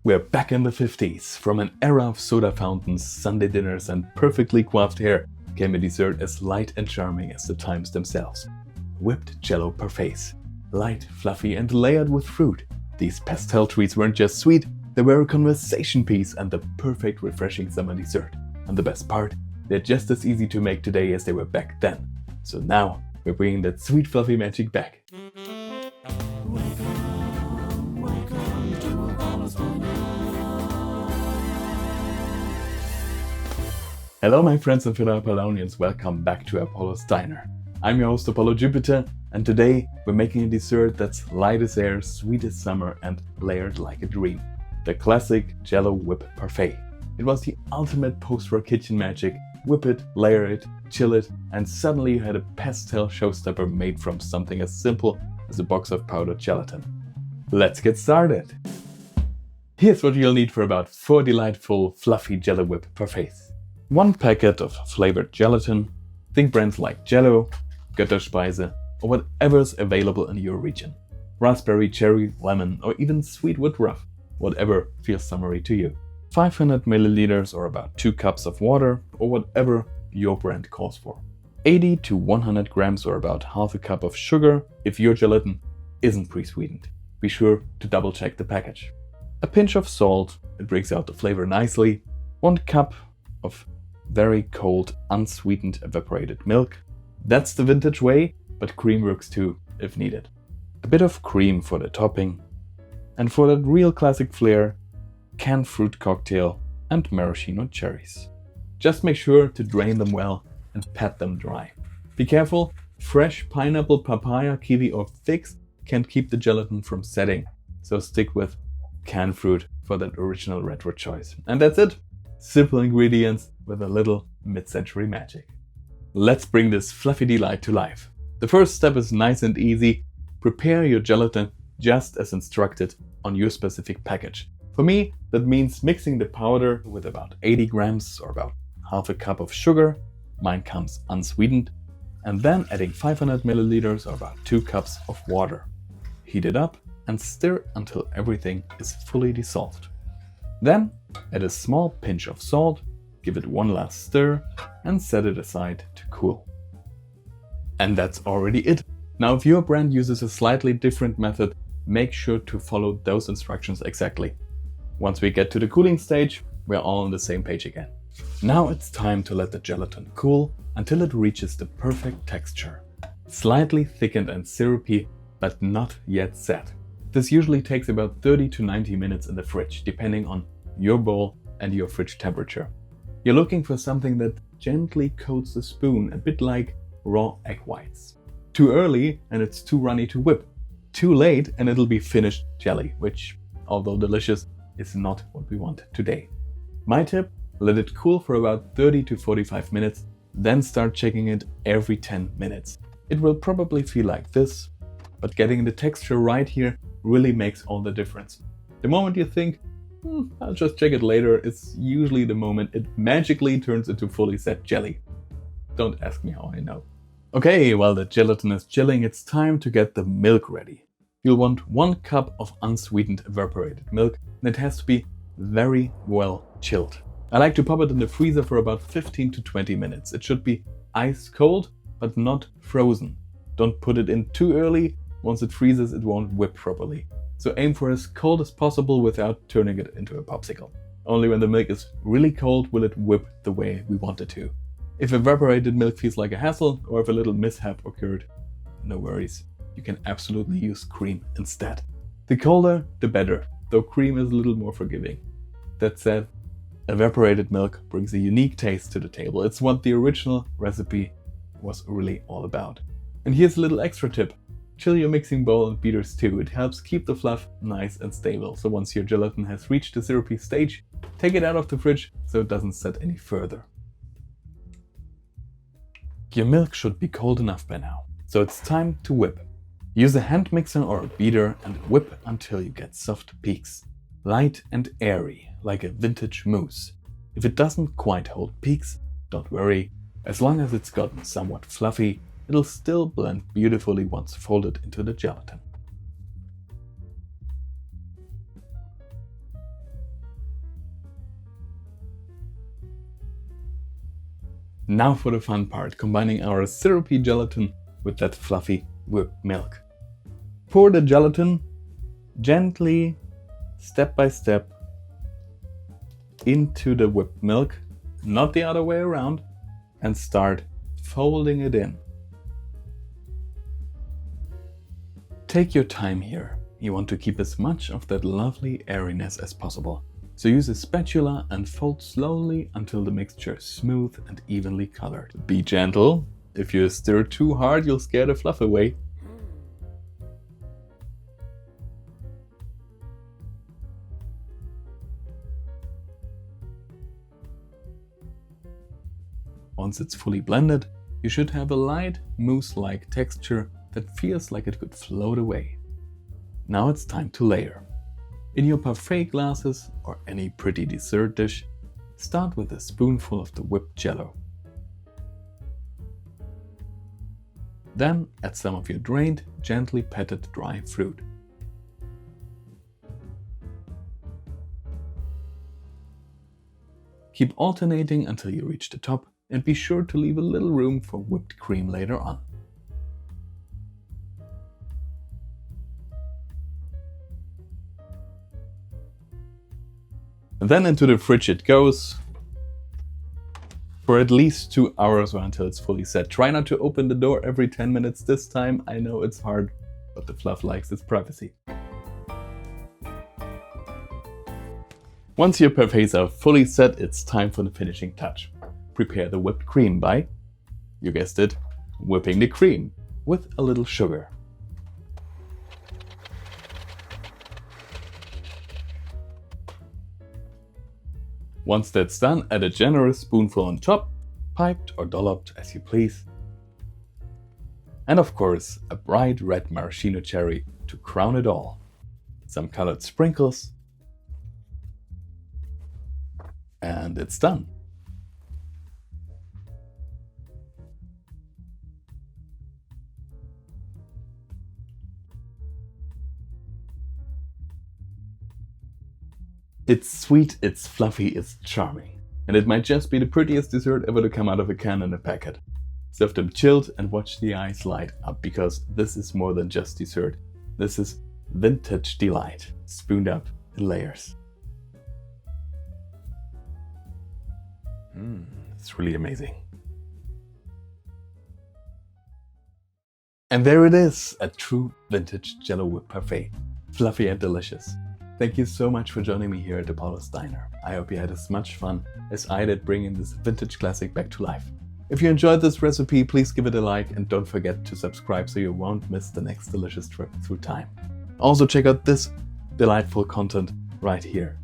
We're back in the 50s. From an era of soda fountains, Sunday dinners and perfectly coiffed hair came a dessert as light and charming as the times themselves. Whipped Jell-O parfaits. Light, fluffy and layered with fruit. These pastel treats weren't just sweet, they were a conversation piece and the perfect refreshing summer dessert. And the best part, they're just as easy to make today as they were back then. So now, we're bringing that sweet fluffy magic back. Hello my friends and fellow Apollonians, welcome back to Apaulos Diner. I'm your host Apaulo Jupiter, and today we're making a dessert that's light as air, sweet as summer and layered like a dream. The classic Jell-O Whip Parfait. It was the ultimate post-war kitchen magic. Whip it, layer it, chill it, and suddenly you had a pastel showstopper made from something as simple as a box of powdered gelatin. Let's get started! Here's what you'll need for about 4 delightful, fluffy Jell-O Whip Parfaits. 1 packet of flavored gelatin. Think brands like Jello, Götterspeise, or whatever's available in your region. Raspberry, cherry, lemon, or even sweet woodruff, whatever feels summery to you. 500 milliliters or about 2 cups of water, or whatever your brand calls for. 80 to 100 grams or about half a cup of sugar if your gelatin isn't pre-sweetened. Be sure to double check the package. A pinch of salt, it brings out the flavor nicely. 1 cup of very cold, unsweetened evaporated milk. That's the vintage way, but cream works too, if needed. A bit of cream for the topping. And for that real classic flair, canned fruit cocktail and maraschino cherries. Just make sure to drain them well and pat them dry. Be careful, fresh pineapple, papaya, kiwi or figs can keep the gelatin from setting, so stick with canned fruit for that original retro choice. And that's it! Simple ingredients with a little mid-century magic. Let's bring this fluffy delight to life. The first step is nice and easy. Prepare your gelatin just as instructed on your specific package. For me, that means mixing the powder with about 80 grams or about half a cup of sugar. Mine comes unsweetened. And then adding 500 milliliters or about 2 cups of water. Heat it up and stir until everything is fully dissolved. Then add a small pinch of salt, give it one last stir and set it aside to cool. And that's already it. Now if your brand uses a slightly different method, make sure to follow those instructions exactly. Once we get to the cooling stage, we're all on the same page again. Now it's time to let the gelatin cool until it reaches the perfect texture. Slightly thickened and syrupy, but not yet set. This usually takes about 30 to 90 minutes in the fridge, depending on your bowl and your fridge temperature. You're looking for something that gently coats the spoon, a bit like raw egg whites. Too early and it's too runny to whip. Too late and it'll be finished jelly, which, although delicious, is not what we want today. My tip, let it cool for about 30 to 45 minutes, then start checking it every 10 minutes. It will probably feel like this, but getting the texture right here really makes all the difference. The moment you think, I'll just check it later, it's usually the moment it magically turns into fully set jelly. Don't ask me how I know. Okay, while the gelatin is chilling, it's time to get the milk ready. You'll want 1 cup of unsweetened evaporated milk, and it has to be very well chilled. I like to pop it in the freezer for about 15 to 20 minutes. It should be ice cold, but not frozen. Don't put it in too early. Once it freezes, it won't whip properly. So aim for as cold as possible without turning it into a popsicle. Only when the milk is really cold will it whip the way we want it to. If evaporated milk feels like a hassle, or if a little mishap occurred, no worries. You can absolutely use cream instead. The colder, the better, though cream is a little more forgiving. That said, evaporated milk brings a unique taste to the table. It's what the original recipe was really all about. And here's a little extra tip. Chill your mixing bowl and beaters too. It helps keep the fluff nice and stable. So once your gelatin has reached the syrupy stage, take it out of the fridge so it doesn't set any further. Your milk should be cold enough by now, so it's time to whip. Use a hand mixer or a beater and whip until you get soft peaks. Light and airy, like a vintage mousse. If it doesn't quite hold peaks, don't worry. As long as it's gotten somewhat fluffy, it'll still blend beautifully once folded into the gelatin. Now for the fun part, combining our syrupy gelatin with that fluffy whipped milk. Pour the gelatin gently, step by step, into the whipped milk, not the other way around, and start folding it in. Take your time here. You want to keep as much of that lovely airiness as possible. So use a spatula and fold slowly until the mixture is smooth and evenly colored. Be gentle. If you stir too hard, you'll scare the fluff away. Once it's fully blended, you should have a light mousse-like texture that feels like it could float away. Now it's time to layer. In your parfait glasses or any pretty dessert dish, start with a spoonful of the whipped Jello. Then add some of your drained, gently patted dry fruit. Keep alternating until you reach the top, and be sure to leave a little room for whipped cream later on. And then into the fridge it goes for at least 2 hours or until it's fully set. Try not to open the door every 10 minutes this time. I know it's hard, but the fluff likes its privacy. Once your parfaits are fully set, it's time for the finishing touch. Prepare the whipped cream by, you guessed it, whipping the cream with a little sugar. Once that's done, add a generous spoonful on top, piped or dolloped as you please. And of course, a bright red maraschino cherry to crown it all. Some colored sprinkles. And it's done. It's sweet, it's fluffy, it's charming. And it might just be the prettiest dessert ever to come out of a can in a packet. Serve them chilled and watch the eyes light up, because this is more than just dessert. This is vintage delight, spooned up in layers. It's really amazing. And there it is, a true vintage Jell-O Whip Parfait. Fluffy and delicious. Thank you so much for joining me here at Apaulos Diner. I hope you had as much fun as I did bringing this vintage classic back to life. If you enjoyed this recipe, please give it a like and don't forget to subscribe so you won't miss the next delicious trip through time. Also check out this delightful content right here.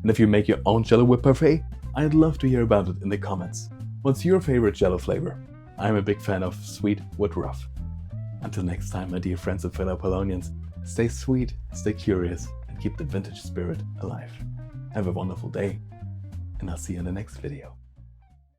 And if you make your own Jell-O Whip Parfait, I'd love to hear about it in the comments. What's your favorite Jello flavor? I'm a big fan of sweet wood rough. Until next time, my dear friends and fellow Polonians, stay sweet, stay curious, and keep the vintage spirit alive. Have a wonderful day, and I'll see you in the next video.